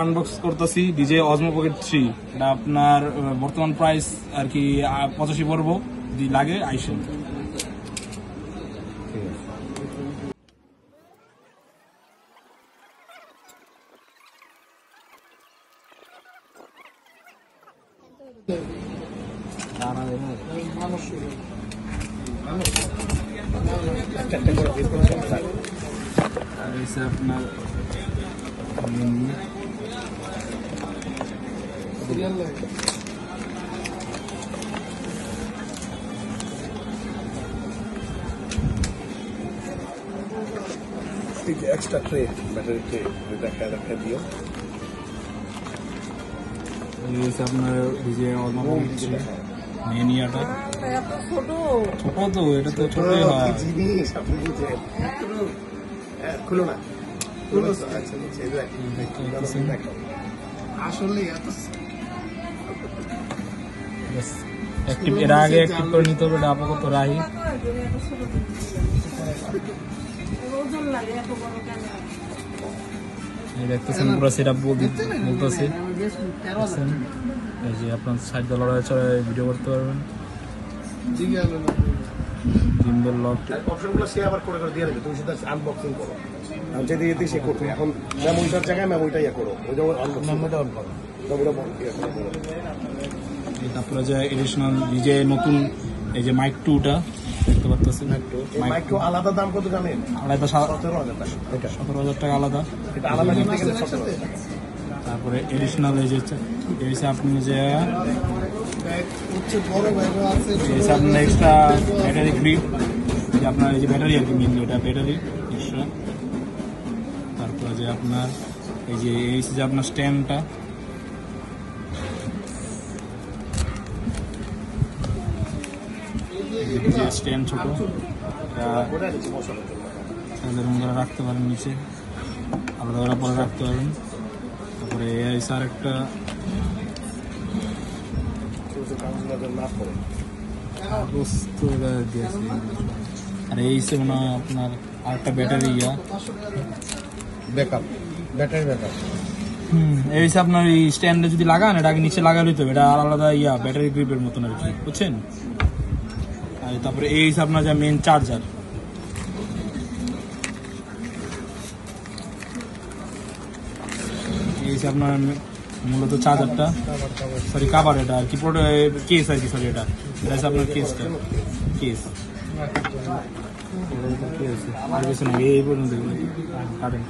Unbox করতেছি DJ অজমো pocket 3। এটা আপনার বর্তমান প্রাইস আর কি 85 পড়বো, যদি লাগে আইসেন। আপনার extra tray, battery tray, দেখা দিও। আপনার ডিজে অজমো পকেট 3 মেন ইয়াটা ছোট তো, এটা তো ছোটই হয়। জিনিস আপনি বুঝেন, খুলো না, খুলো। আসলে অ্যাক্টিভ এর আগে অ্যাক্টিভ করে নিতে হবে, এটা আপাতত রাহি। দেখতেছেন পুরো সেটআপ বলতেছে, এই যে আপনার সাইড লড়াই চড়াই ভিডিও করতে পারবেন। জিম্বল লক অপশনগুলো সে আবার করে দিয়ে দেবে, তুমি শুধু আনবক্সিং করো। আমি যেতে যেতে সে করবে। এখন মেমোরিটার জায়গায় মেমোরিটা ইয়ে করো, ওই যেমন মেমোরিটা অন করো, মেমোরিটা বন্ধ করো। তারপরে যে এডিশনাল ডিজে নতুন এই যে মাইক 2টা দেখতে পাচ্ছেন। মাইক 2 আলাদা দাম কত জানেন? আলাদা 17,000 টাকা। এটা 17,000 টাকা আলাদা। এটা আলাদা নিতে গেলে 17,000 টাকা। তারপরে এডিশনাল এই যে আপনি যে আপনার এক্সট্রা ব্যাটারি গ্রিপ, আপনার এই যে ব্যাটারি আর কি মেন, এটা ব্যাটারি এক্সট্রা। তারপরে যে আপনার এই যে আপনার স্ট্যান্ডটা, স্ট্যান্ড ছোট, রাখতে পারেন নিচে, আলাদা করে পরে রাখতে পারেন। তারপরে আর একটা আর এই সে মনে হয় আপনার আরেকটা ব্যাটারি ব্যাকআপ, ব্যাটারি ব্যাকআপ। এই হচ্ছে আপনার এই স্ট্যান্ডে যদি লাগান, এটা আগে নিচে লাগালে তো এটা আলাদা ব্যাটারি গ্রিপের মতন আর কি, বুঝছেন। আর তারপরে এই হচ্ছে আপনার যা মেন চার্জার, এই হচ্ছে আপনার মূলত চার্জারটা, সরি কাভার, এটা আর কি কেস আর কি, সরি এটা হচ্ছে আপনার কেসটা, কেস আর কিছু না, এই পর্যন্ত কাটেন।